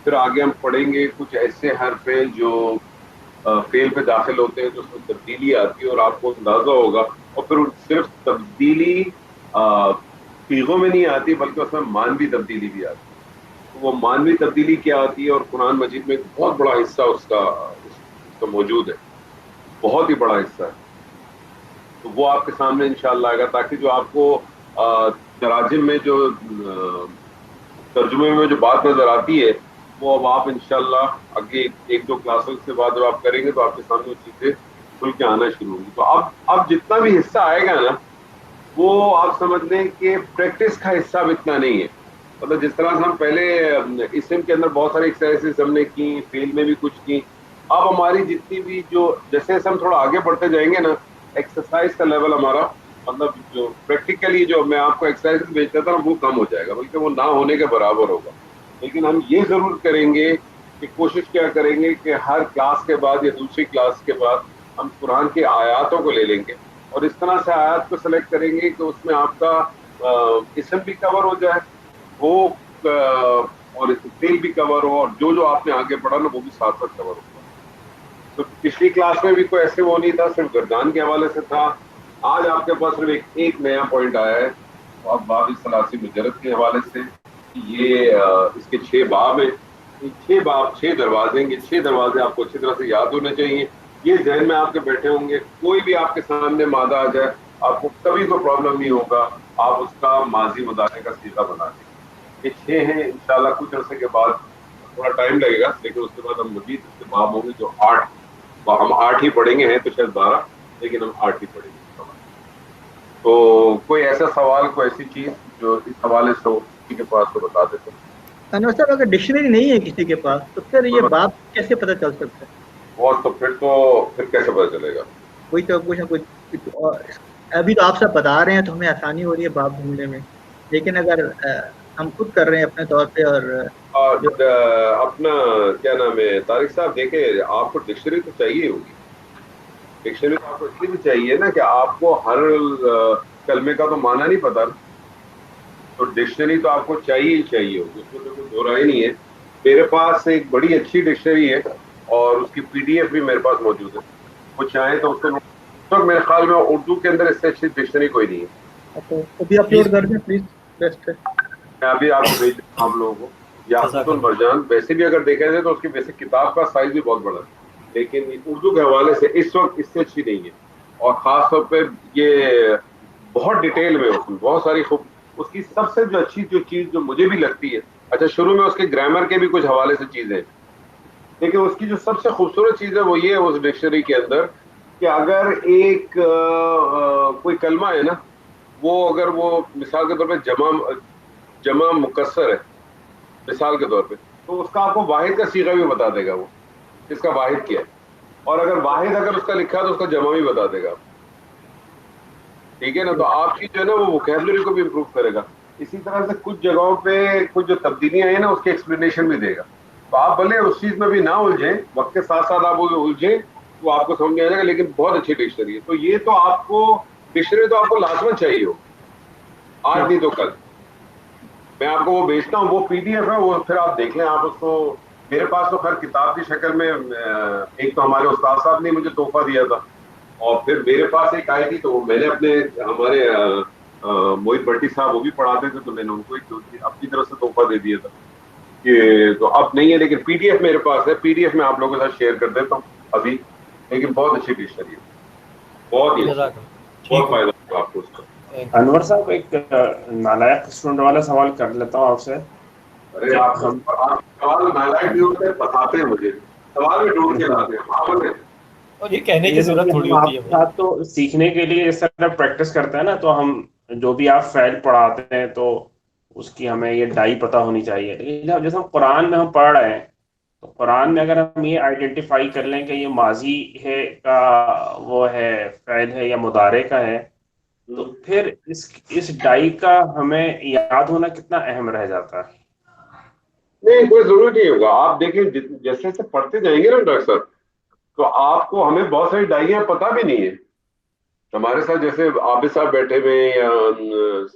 پھر آگے ہم پڑھیں گے کچھ ایسے حرف ہیں جو فعل پہ داخل ہوتے ہیں تو اس میں تبدیلی آتی ہے, اور آپ کو اندازہ ہوگا, اور پھر صرف تبدیلی صیغوں میں نہیں آتی بلکہ اس میں مانوی تبدیلی بھی آتی ہے. وہ مانوی تبدیلی کیا آتی ہے, اور قرآن مجید میں ایک بہت بڑا حصہ اس کا موجود ہے, بہت ہی بڑا حصہ ہے. تو وہ آپ کے سامنے انشاءاللہ آئے گا, تاکہ جو آپ کو تراجم میں جو ترجمے میں جو بات نظر آتی ہے وہ اب آپ انشاءاللہ آگے ایک دو کلاسوں کے بعد جب آپ کریں گے تو آپ کے سامنے وہ چیزیں کھل کے آنا شروع ہوں گی. تو اب جتنا بھی حصہ آئے گا نا وہ آپ سمجھ لیں کہ پریکٹس کا حصہ اب اتنا نہیں ہے. مطلب جس طرح سے ہم پہلے اسم کے اندر بہت ساری ایکسرسائز ہم نے کی, فیل میں بھی کچھ کی, اب ہماری جتنی بھی جو جیسے جیسے ہم تھوڑا آگے بڑھتے جائیں گے نا ایکسرسائز کا لیول ہمارا, مطلب جو پریکٹیکلی جو میں آپ کو ایکسرسائز بھیجتا تھا وہ کم ہو جائے گا, بلکہ وہ نہ ہونے کے برابر ہوگا. لیکن ہم یہ ضرور کریں گے کہ کوشش کیا کریں گے کہ ہر کلاس کے بعد یا دوسری کلاس کے بعد ہم قرآن کی آیاتوں کو لے لیں گے, اور اس طرح سے آیات کو سلیکٹ کریں گے کہ اس میں آپ کا اسم بھی کور ہو جائے وہ, اور فعل بھی کور ہو, اور جو آپ نے آگے پڑھا نا وہ بھی ساتھ ساتھ کور ہوگا. تو پچھلی کلاس میں بھی کوئی ایسے وہ نہیں تھا, صرف گردان کے حوالے سے تھا. آج آپ کے پاس صرف ایک نیا پوائنٹ آیا ہے, اب باب ثلاثی مجرد کے حوالے سے. یہ اس کے 6 باب ہیں, 6 باب 6 دروازے ہیں, 6 دروازے آپ کو اچھی طرح سے یاد ہونے چاہیے. یہ ذہن میں آپ کے بیٹھے ہوں گے, کوئی بھی آپ کے سامنے مادہ آ جائے آپ کو کبھی کوئی پرابلم نہیں ہوگا, آپ اس کا ماضی مضارع کا صیغہ بنا دیں. یہ 6 ہیں, انشاءاللہ کچھ عرصے کے بعد تھوڑا ٹائم لگے گا, لیکن اس کے بعد ہم مزید اس کے باب ہوں گے جو 8 ہم 8 ہی پڑھیں گے, ہیں تو شاید 12, لیکن ہم 8 ہی پڑھیں گے. تو کوئی ایسا سوال, کوئی ایسی چیز جو اس حوالے سے ہو کسی کے پاس تو بتا دیتے ہیں. انور صاحب اگر ڈکشنری نہیں ہے کسی کے پاس تو پھر یہ باب کیسے پتہ چل سکتا ہے؟ اور تو پھر کیسے پتہ چلے گا؟ وہی تو کچھ نہ کچھ ابھی تو آپ سب بتا رہے ہیں تو ہمیں آسانی ہو رہی ہے باب ڈھونڈنے میں, لیکن اگر ہم خود کر رہے ہیں اپنے طور پہ اور اپنا کیا نام ہے طارق صاحب, دیکھیں آپ کو ڈکشنری تو چاہیے ہوگی, ڈکشنری تو آپ کو اس لیے بھی چاہیے نا کہ آپ کو ہر کلمے کا تو معنی نہیں پتا, تو ڈکشنری تو آپ کو چاہیے ہی چاہیے ہوگی, اس میں تو کوئی دو رائے نہیں ہے. میرے پاس ایک بڑی اچھی ڈکشنری ہے اور اس کی PDF بھی میرے پاس موجود ہے, وہ چاہیں تو اس کو میرے خیال میں اردو کے اندر اس سے اچھی ڈکشنری کوئی نہیں ہے. ابھی اپلوڈ کر دیں پلیز, بیسٹ ہے. میں ابھی آپ کو بھیج دوں آپ لوگوں کو. یاقوت المرجان ویسے بھی اگر دیکھا جائے تو اس کی ویسے کتاب کا سائز بھی بہت بڑا ہے, لیکن اردو کے حوالے سے اس وقت اس سے اچھی نہیں ہے, اور خاص طور پہ یہ بہت ڈیٹیل میں اس میں بہت ساری اس کی سب سے جو اچھی چیز جو مجھے بھی لگتی ہے, اچھا شروع میں اس کے گرامر کے بھی کچھ حوالے سے چیزیں, لیکن اس کی جو سب سے خوبصورت چیز ہے وہ یہ ہے اس ڈکشنری کے اندر کہ اگر ایک کوئی کلمہ ہے نا, وہ اگر وہ مثال کے طور پہ جمع مکسر ہے مثال کے طور پہ, تو اس کا آپ کو واحد کا صیغہ بھی بتا دے گا, وہ اس کا واحد کیا ہے, اور اگر واحد اگر اس کا لکھا ہے تو اس کا جمع بھی بتا دے گا, ٹھیک ہے نا. تو آپ کی جو ہے نا وہ ووکیبلری کو بھی امپروو کرے گا. اسی طرح سے کچھ جگہوں پہ کچھ جو تبدیلیاں ہیں نا اس کی ایکسپلینیشن بھی دے گا, تو آپ بھلے اس چیز میں بھی نہ الجھیں, وقت کے ساتھ ساتھ آپ الجھیں تو آپ کو سمجھ میں آ جائے گا, لیکن بہت اچھی ڈکشنری ہے. تو یہ تو آپ کو ڈکشنری تو آپ کو لازمن چاہیے ہو, آج نہیں تو کل. میں آپ کو وہ بھیجتا ہوں, وہ PDF ہے, وہ پھر آپ دیکھ لیں. آپ اس کو, میرے پاس تو خیر کتاب کی شکل میں ایک تو ہمارے استاد صاحب نے مجھے تحفہ دیا تھا, اور پھر میرے پاس ایک آئی تھی تو میں نے ہمارے موہت بھٹی صاحب وہ بھی پڑھاتے تھے, تو میں نے ان کو اپنی طرف سے تحفہ دے دیا تھا کہ تو اب نہیں ہے, لیکن PDF میرے پاس ہے. PDF میں آپ لوگوں کے ساتھ شیئر کر دیتا ہوں ابھی, لیکن بہت اچھی ڈکشنری ہے, بہت ہی بہت فائدہ ہوگا آپ کو اس کا. انور صاحب ایک نالائق اسٹوڈنٹ والا سوال کر لیتا ہوں آپ سے. ارے آپ سوال نالائق بھی ہوتے ہیں، پتاتے ہیں مجھے، سوال بھی ڈھونڈ کے لاتے ہیں، آپ بولے اور یہ کہنے کی ضرورت تھوڑی ہوتی ہے آپ تو سیکھنے کے لیے اس طرح پریکٹس کرتے ہیں نا، تو ہم جو بھی آپ فعل پڑھاتے ہیں تو اس کی ہمیں یہ ڈائی پتہ ہونی چاہیے. لیکن جیسے ہم قرآن میں ہم پڑھ رہے ہیں تو قرآن میں اگر ہم یہ آئیڈینٹیفائی کر لیں کہ یہ ماضی ہے کا وہ ہے فعل ہے یا مضارع کا ہے، تو پھر اس ڈائی کا ہمیں یاد ہونا کتنا اہم رہ جاتا ہے. نہیں کوئی ضروری نہیں ہوگا. آپ دیکھیں جیسے جیسے پڑھتے جائیں گے نا ڈاکٹر صاحب، تو آپ کو ہمیں بہت ساری ڈائیاں پتہ بھی نہیں ہے. ہمارے ساتھ جیسے عابد صاحب بیٹھے ہوئے یا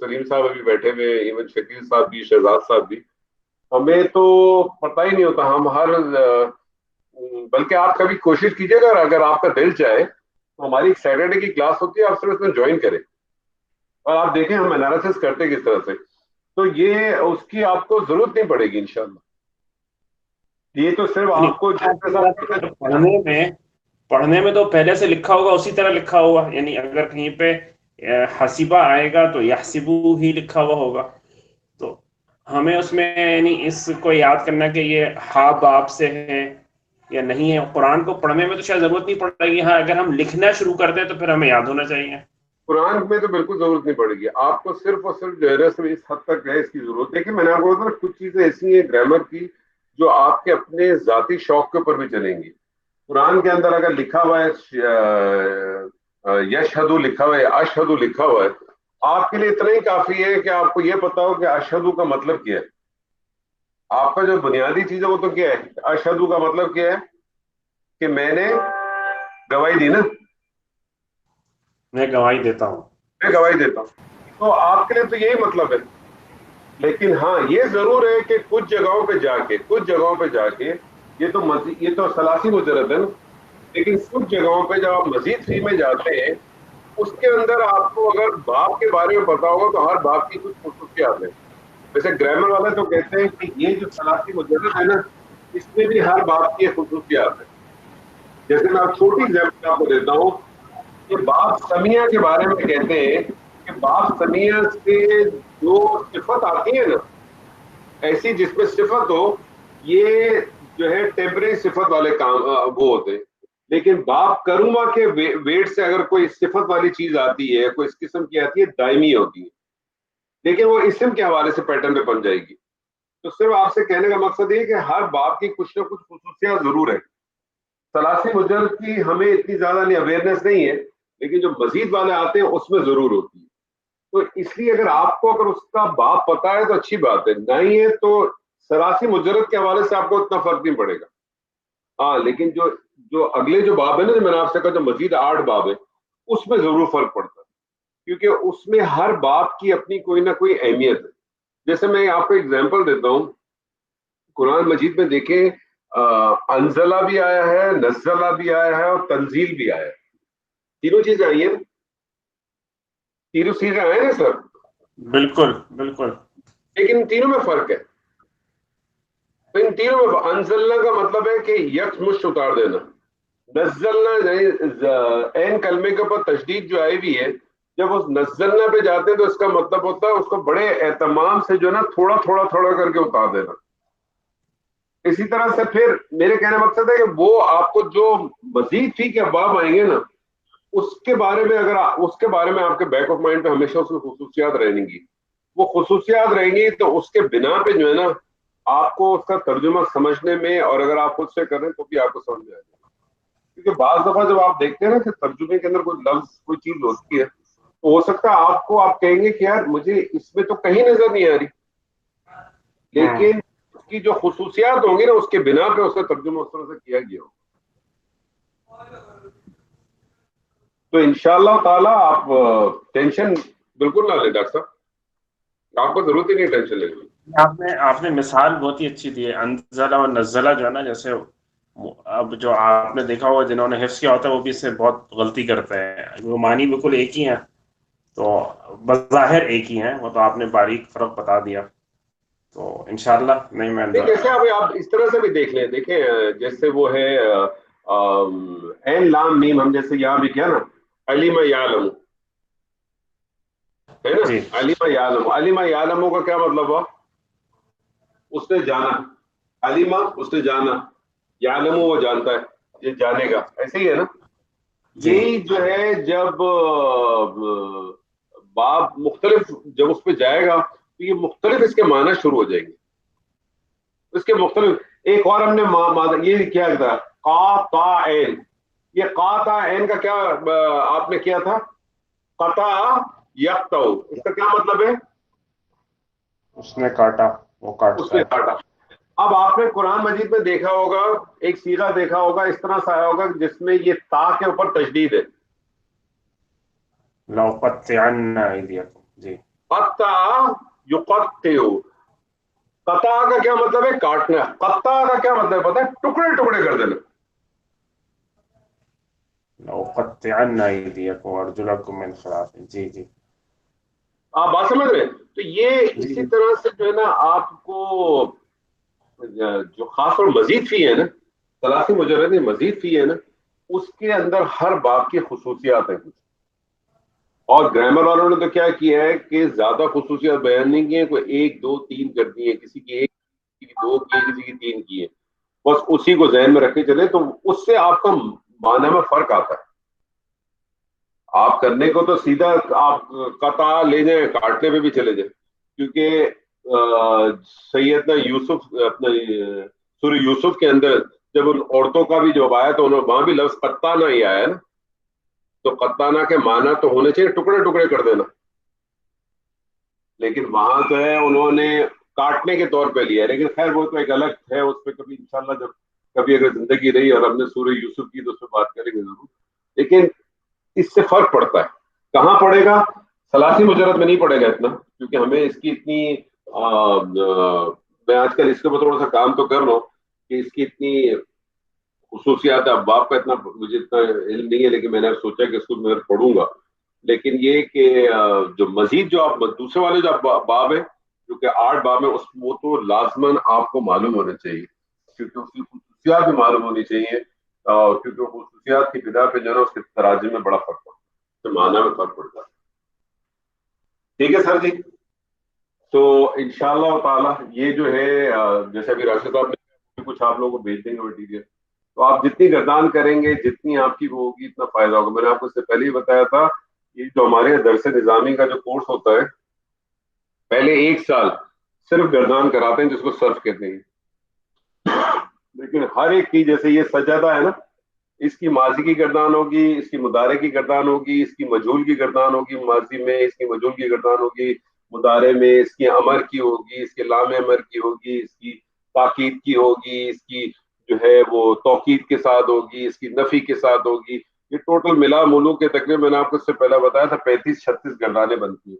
سلیم صاحب ابھی بیٹھے ہوئے، ایون شکیل صاحب بھی، شہزاد صاحب بھی، ہمیں تو پتہ ہی نہیں ہوتا. ہم بلکہ آپ کبھی کوشش کیجیے گا، اگر آپ کا دل چاہے تو ہماری ایک سیٹرڈے کی کلاس ہوتی ہے، آپ صرف اس میں جوائن کریں اور آپ دیکھیں ہم انالیسس کرتے کس طرح سے. تو یہ اس کی آپ کو ضرورت نہیں پڑے گی انشاءاللہ. یہ تو صرف آپ کو پڑھنے میں تو پہلے سے لکھا ہوگا اسی طرح لکھا ہوگا، یعنی اگر کہیں پہ حسیبہ آئے گا تو یحسبو ہی لکھا ہوا ہوگا. تو ہمیں اس میں یعنی اس کو یاد کرنا کہ یہ ہا باپ سے ہے یا نہیں ہے. قرآن کو پڑھنے میں تو شاید ضرورت نہیں پڑے گی، ہاں اگر ہم لکھنا شروع کر دیں تو پھر ہمیں یاد ہونا چاہیے. قرآن میں تو بالکل ضرورت نہیں پڑے گی. آپ کو صرف اور صرف جو ہے نا اس حد تک ہے اس کی ضرورت. دیکھیں میں نے آپ کو بتایا کچھ چیزیں ایسی ہیں گرامر کی جو آپ کے اپنے ذاتی شوق کے اوپر بھی چلیں گی. قرآن کے اندر اگر لکھا ہوا ہے یشہدو لکھا ہوا ہے، اشہدو لکھا ہوا ہے، آپ کے لیے اتنا ہی کافی ہے کہ آپ کو یہ پتا ہو کہ اشہدو کا مطلب کیا ہے. آپ کا جو بنیادی چیز ہے وہ تو کیا ہے، اشہدو کا مطلب کیا ہے کہ میں نے گواہی دی نا، میں گواہی دیتا ہوں، میں گواہی دیتا ہوں. تو آپ کے لیے تو یہی مطلب ہے. لیکن ہاں یہ ضرور ہے کہ کچھ جگہوں پہ جا کے یہ تو ثلاثی مجرد ہے نا، لیکن کچھ جگہوں پہ جب آپ مزید فی میں جاتے ہیں اس کے اندر آپ کو اگر باپ کے بارے میں پتا ہوگا تو ہر باپ کی کچھ خصوصیات ہیں. ویسے گرامر والے تو کہتے ہیں کہ یہ جو ثلاثی مجرد ہے نا، اس میں بھی ہر باپ کی خصوصیات ہیں. جیسے میں چھوٹی ایگزامپل آپ کو دیتا ہوں کہ باپ سمیہ کے بارے میں کہتے ہیں کہ باپ سمیہ سے جو صفت آتی ہے نا، ایسی جس میں صفت ہو، یہ جو ہے ٹیمپرری صفت والے کام وہ ہوتے ہیں. لیکن باپ کروما کے ویٹ سے اگر کوئی صفت والی چیز آتی ہے، کوئی اس قسم کی آتی ہے، دائمی ہوتی ہے، لیکن وہ اسم کے حوالے سے پیٹرن پہ بن جائے گی. تو صرف آپ سے کہنے کا مقصد یہ کہ ہر باپ کی کچھ نہ کچھ خصوصیات ضرور ہے. ثلاثی مجرد کی ہمیں اتنی زیادہ اویئرنیس نہیں ہے، لیکن جو مزید والے آتے ہیں اس میں ضرور ہوتی ہے. تو اس لیے اگر آپ کو اگر اس کا باپ پتا ہے تو اچھی بات ہے، نہیں ہے تو ثلاثی مجرد کے حوالے سے آپ کو اتنا فرق نہیں پڑے گا. ہاں لیکن جو اگلے جو باب ہے نا، جو میں نے آپ سے کہا جو مزید 8 باب ہے، اس میں ضرور فرق پڑتا ہے، کیونکہ اس میں ہر باب کی اپنی کوئی نہ کوئی اہمیت ہے. جیسے میں آپ کو ایگزامپل دیتا ہوں، قرآن مجید میں دیکھیں انزلہ بھی آیا ہے، نزلہ بھی آیا ہے اور تنزیل بھی آیا ہے. تینوں چیزیں آئی ہیں، تینوں چیزیں آئے نا سر. بالکل بالکل. لیکن تینوں میں فرق ہے. ان تینوں میں انزلنا کا مطلب ہے کہ یک مشت اتار دینا. نزلنا این کلمے کے اوپر تشدید جو آئی ہوئی ہے، جب اس نزلنا پہ جاتے ہیں تو اس کا مطلب ہوتا ہے اس کو بڑے اہتمام سے جو ہے نا تھوڑا تھوڑا تھوڑا کر کے اتار دینا. اسی طرح سے پھر میرے کہنے کا مقصد ہے کہ وہ آپ کو جو مزید فی کے ابواب آئیں گے نا، اس کے بارے میں آپ کے بیک آف مائنڈ پہ ہمیشہ اس کی خصوصیات رہیں گی. وہ خصوصیات رہیں گی تو اس کے بنا پہ جو ہے نا آپ کو اس کا ترجمہ سمجھنے میں، اور اگر آپ خود سے کریں تو بھی آپ کو سمجھ میں آ جائے گا. کیونکہ بعض دفعہ جب آپ دیکھتے ہیں نا کہ ترجمے کے اندر کوئی لفظ کوئی چیز ہوتی ہے تو ہو سکتا ہے آپ کہیں گے کہ یار مجھے اس میں تو کہیں نظر نہیں آ رہی، لیکن اس کی جو خصوصیات ہوں گی نا اس کے بنا پہ اس کا ترجمہ اس طرح سے کیا گیا ہوگا. تو انشاءاللہ تعالیٰ آپ ٹینشن بالکل نہ لیں ڈاکٹر صاحب، آپ کو ضرورت ہی نہیں ٹینشن لینے کی. آپ نے مثال بہت ہی اچھی دی ہے. انزلہ اور نزلہ جو ہے نا، جیسے اب جو آپ نے دیکھا ہوگا جنہوں نے حفظ کیا ہوتا ہے وہ بھی اس سے بہت غلطی کرتے ہیں. وہ معنی بالکل ایک ہی ہیں، تو بظاہر ایک ہی ہیں، وہ تو آپ نے باریک فرق بتا دیا. تو انشاءاللہ نہیں میں جیسے آپ اس طرح سے بھی دیکھ لیں. دیکھیں جیسے وہ ہے این لام میم، ہم جیسے یہاں بھی کیا نا علیم یعلم ہے نا، علیم یعلم. علیم یعلم کا کیا مطلب ہوا؟ اس نے جانا, علیما اس نے جانا, یعلم وہ جانتا ہے, یہ جانے گا, ایسے ہی ہے نا. یہی جو ہے جب باب مختلف جب اس پہ جائے گا تو یہ مختلف اس کے معنی شروع ہو جائیں گے, اس کے مختلف. ایک اور ہم نے یہ کیا تھا قاطعین, یہ قاطعین کا کیا آپ نے کیا تھا, قطع یقطع, اس کا کیا مطلب ہے, اس نے کاٹا, وہ کاٹتا اس نے ہے. کاٹا. اب آپ نے قرآن مجید میں دیکھا ہوگا ایک صیغہ دیکھا ہوگا اس طرح سے آیا ہوگا جس میں یہ تا کے اوپر تشدید ہے, لأقطعن أيديكم. جی قطع یقطع, قطع کا کیا مطلب ہے, کاٹنا. قطع کا کیا مطلب ہے پتہ ہے, ٹکڑے ٹکڑے کر دینا. لأقطعن أيديكم وأرجلكم من خلاف. جی جی آپ بات سمجھ رہے ہیں. تو یہ اسی طرح سے جو ہے نا آپ کو جو خاص اور مزید فی ہے نا, 83 مجرد مزید فی ہے نا, اس کے اندر ہر باب کی خصوصیات ہیں کچھ. اور گرامر والوں نے تو کیا کیا ہے کہ زیادہ خصوصیات بیان نہیں کی ہیں, کوئی 1 2 3 کر دی ہیں, کسی کی 1 کسی کی 2 کی, کسی کی 3 کی ہے, بس اسی کو ذہن میں رکھے چلے تو اس سے آپ کا معنی میں فرق آتا ہے. آپ کرنے کو تو سیدھا آپ قطع لے جائیں, کاٹنے پہ بھی چلے جائیں, کیونکہ سیدنا یوسف اپنے سورہ یوسف کے اندر جب ان عورتوں کا بھی جو آیا تو وہاں بھی لفظ قطعنا ہی آیا ہے نا, تو قطعنا کے معنی تو ہونے چاہیے ٹکڑے ٹکڑے کر دینا, لیکن وہاں جو ہے انہوں نے کاٹنے کے طور پہ لیا ہے. لیکن خیر وہ تو ایک الگ ہے, اس پہ کبھی انشاءاللہ جب کبھی اگر زندگی رہی اور ہم نے سورہ یوسف کی تو اس پہ بات کریں گے ضرور. لیکن اس سے فرق پڑتا ہے. کہاں پڑے گا, 83 مجرد میں نہیں پڑے گا اتنا, کیونکہ ہمیں اس کی اتنی میں آج کل اس کے اوپر تھوڑا سا کام تو کر رہا ہوں کہ اس کی اتنی خصوصیات ہے. ابواب کا اتنا مجھے اتنا علم نہیں ہے, لیکن میں نے سوچا کہ اس کو میں پڑھوں گا. لیکن یہ کہ جو مزید جو آپ دوسرے والے جو باب ہے جو کہ 8 باب ہے, وہ تو لازماً آپ کو معلوم ہونے چاہیے, کیونکہ اس کی خصوصیات بھی معلوم ہونی چاہیے, کیونکہ خصوصیات کی بنا پہ جو ہے نا اس کے تراجم میں بڑا فرق پڑتا ہے, تو معنی میں فرق پڑتا ہے. ٹھیک ہے سر جی. تو انشاءاللہ تعالی یہ جو ہے جیسے ابھی راشد صاحب نے کچھ آپ لوگوں کو بھیج دیں گے مٹیریل, تو آپ جتنی گردان کریں گے جتنی آپ کی وہ ہوگی اتنا فائدہ ہوگا. میں نے آپ کو اس سے پہلے ہی بتایا تھا, یہ جو ہمارے درس نظامی کا جو کورس ہوتا ہے پہلے 1 سال صرف گردان کراتے ہیں جس کو صرف کہتے ہیں, لیکن ہر ایک کی جیسے یہ سجدہ ہے نا, اس کی ماضی کی گردان ہوگی, اس کی مضارع کی گردان ہوگی, اس کی مجہول کی گردان ہوگی ماضی میں, اس کی مجہول کی گردان ہوگی مضارع میں, اس کی امر کی ہوگی, اس کے لام امر کی ہوگی, اس کی تاکید کی ہوگی, اس کی جو ہے وہ توکید کے ساتھ ہوگی, اس کی نفی کے ساتھ ہوگی. یہ ٹوٹل ملا ملو کے تقریباً میں نے آپ کو اس سے پہلے بتایا تھا 35-36 گردانیں بنتی ہیں.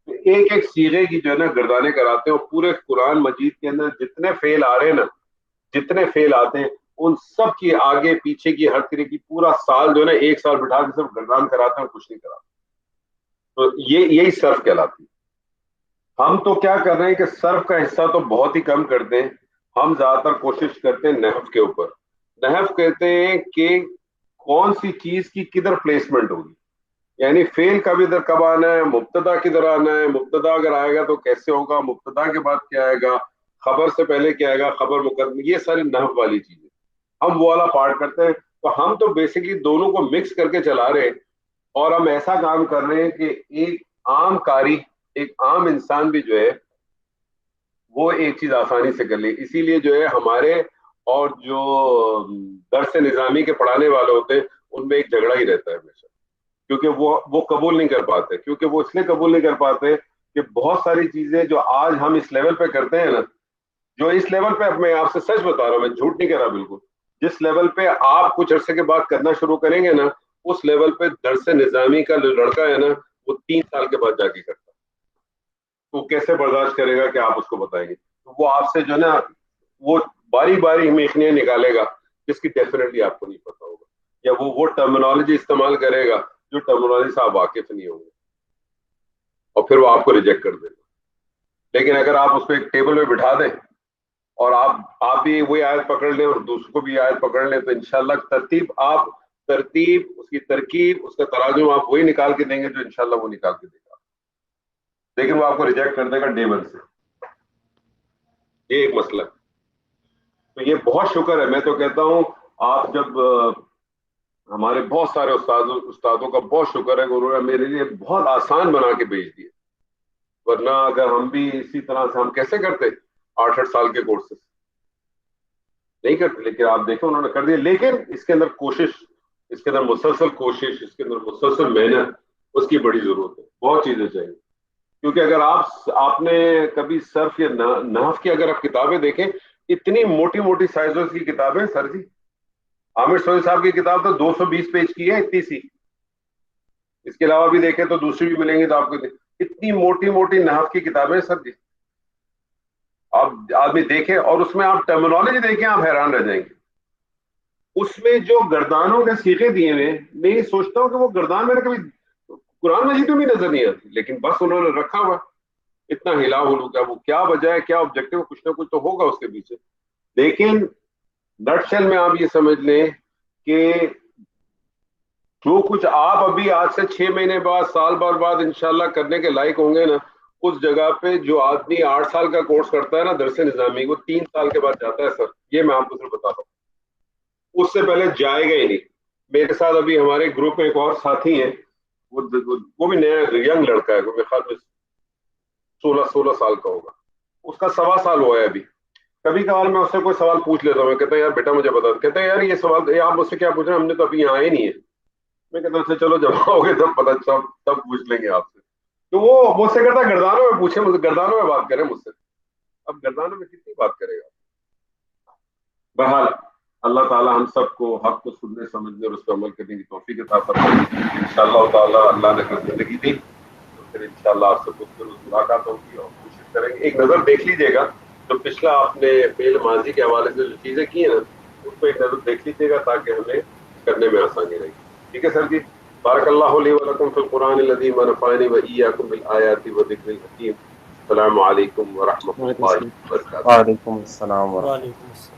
تو ایک ایک سیغے کی جو ہے نا گردانیں کراتے ہیں, اور پورے قرآن مجید کے اندر جتنے فعل آ رہے ہیں نا, جتنے فعل آتے ہیں ان سب کی آگے پیچھے کی ہر طرح کی پورا سال جو ہے نا 1 سال بٹھا کے صرف گردان کراتے ہیں اور کچھ نہیں کراتے. تو یہی صرف کہلاتی. ہم تو کیا کر رہے ہیں کہ صرف کا حصہ تو بہت ہی کم کرتے ہیں, ہم زیادہ تر کوشش کرتے ہیں نحو کے اوپر. نحو کہتے ہیں کہ کون سی چیز کی کدھر پلیسمنٹ ہوگی, یعنی فعل کا بھی ادھر کب آنا ہے, مبتدا کدھر آنا ہے, مبتدا اگر آئے گا تو کیسے ہوگا, مبتدا کے بعد کیا آئے گا, خبر سے پہلے کیا آئے گا, خبر مقدم, یہ ساری نحو والی چیزیں ہم وہ والا پارٹ کرتے ہیں. تو ہم تو بیسکلی دونوں کو مکس کر کے چلا رہے ہیں, اور ہم ایسا کام کر رہے ہیں کہ ایک عام قاری, ایک عام انسان بھی جو ہے وہ ایک چیز آسانی سے کر لے. اسی لیے جو ہے ہمارے اور جو درس نظامی کے پڑھانے والے ہوتے ہیں ان میں ایک جھگڑا ہی رہتا ہے ہمیشہ, کیونکہ وہ قبول نہیں کر پاتے. کیونکہ وہ اس لیے قبول نہیں کر پاتے کہ بہت ساری چیزیں جو آج ہم اس لیول پہ کرتے ہیں نا, جو اس لیول پہ میں آپ سے سچ بتا رہا ہوں, میں جھوٹ نہیں کر رہا بالکل, جس لیول پہ آپ کچھ عرصے کے بعد کرنا شروع کریں گے نا, اس لیول پہ درس نظامی کا جو لڑکا ہے نا وہ 3 سال کے بعد جا کے کرتا ہے. تو کیسے برداشت کرے گا کہ آپ اس کو بتائیں گے؟ تو وہ آپ سے جو ہے نا وہ باری باری میخنیاں نکالے گا جس کی ڈیفینیٹلی آپ کو نہیں پتا ہوگا, یا وہ ٹرمینالوجی استعمال کرے گا جو ٹرمینالوجی سے آپ واقف نہیں ہوں گے, اور پھر وہ آپ کو ریجیکٹ کر دے گا. لیکن اگر آپ اس کو ایک ٹیبل پہ بٹھا دیں اور آپ بھی وہی آیت پکڑ لیں اور دوسروں کو بھی آیت پکڑ لیں, تو انشاءاللہ ترتیب اس کی ترکیب, اس کا تراجم آپ وہی نکال کے دیں گے جو انشاءاللہ وہ نکال کے دے گا, لیکن وہ آپ کو ریجیکٹ کر دے گا ڈے 1 سے. یہ ایک مسئلہ ہے. تو یہ بہت شکر ہے. میں تو کہتا ہوں آپ جب ہمارے بہت سارے استادوں کا بہت شکر ہے کہ انہوں نے میرے لیے بہت آسان بنا کے بھیج دیے, ورنہ اگر ہم بھی اسی طرح سے ہم کیسے کرتے 8 سال کے کورسز نہیں کرتے. لیکن آپ دیکھیں انہوں نے کر دیا. لیکن اس کے اندر کوشش, اس کے اندر مسلسل کوشش, اس کے اندر مسلسل محنت, اس کی بڑی ضرورت ہے. بہت چیزیں چاہیے. کیونکہ اگر آپ نے کبھی صرف یا نحو کی اگر آپ کتابیں دیکھیں, اتنی موٹی موٹی سائزوں کی کتابیں. سر جی عامر سہیل صاحب کی کتاب تو 220 پیج کی ہے, اتنی سی. اس کے علاوہ بھی دیکھیں تو دوسری بھی ملیں گی تو آپ کو اتنی موٹی موٹی نحو کی کتابیں. سر جی آپ آدمی دیکھیں اور اس میں آپ ٹرمینالوجی دیکھیں, آپ حیران رہ جائیں گے. اس میں جو گردانوں کے صیغے دیے ہوئے, میں یہ سوچتا ہوں کہ وہ گردان میں نے کبھی قرآن مجید میں بھی نظر نہیں آتی, لیکن بس انہوں نے رکھا ہوا اتنا ہلا ہلو کا. وہ کیا وجہ ہے, کیا آبجیکٹو, کچھ نہ کچھ تو ہوگا اس کے پیچھے. لیکن نٹ شیل میں آپ یہ سمجھ لیں کہ جو کچھ آپ ابھی آج سے 6 مہینے بعد, سال بھر بعد انشاءاللہ کرنے کے لائق ہوں گے نا, اس جگہ پہ جو آدمی 8 سال کا کورس کرتا ہے نا درس نظامی, وہ 3 سال کے بعد جاتا ہے. سر یہ میں آپ کو صرف بتا رہا ہوں, اس سے پہلے جائے گا ہی نہیں. میرے ساتھ ابھی ہمارے گروپ میں ایک اور ساتھی ہیں, وہ بھی نیا ینگ لڑکا ہے, میرے خیال میں 16 سال کا ہوگا. اس کا 1.25 سال ہوا ہے ابھی. کبھی کبھار میں اس سے کوئی سوال پوچھ لیتا ہوں, میں کہتا ہوں یار بیٹا مجھے بتا. کہتا ہے یار یہ سوال آپ مجھ سے کیا پوچھ رہے ہیں, ہم نے تو ابھی یہاں آئے نہیں ہے. میں کہتا ہوں اچھا چلو جب آؤ گے تب پتا تب پوچھ لیں گے آپ سے. تو وہ مجھ سے کہتا ہے گردانوں میں پوچھیں, مجھے گردانوں میں بات کریں مجھ سے. اب گردانوں میں کتنی بات کرے گا. بہرحال اللہ تعالی ہم سب کو حق کو سننے سمجھنے اور اس پر عمل کرنے کی توفیق عطا فرمائے. انشاءاللہ تعالی اللہ نے اگر زندگی دی تو پھر انشاءاللہ آپ سے ملاقات ہوگی اور کوشش کریں گے. ایک نظر دیکھ لیجیے گا جو پچھلا آپ نے فعل ماضی کے حوالے سے جو چیزیں کی ہیں نا, اس کو ایک نظر دیکھ لیجیے گا تاکہ ہمیں کرنے میں آسانی رہے. ٹھیک ہے سر جی. بارک اللہ لی ولکم فی القرآن العظیم ونفعنی وإیاکم بالآیات والذکر الحکیم. السلام علیکم ورحمۃ اللہ وبرکاتہ. وعلیکم السلام ورحمۃ اللہ. وعلیکم السلام.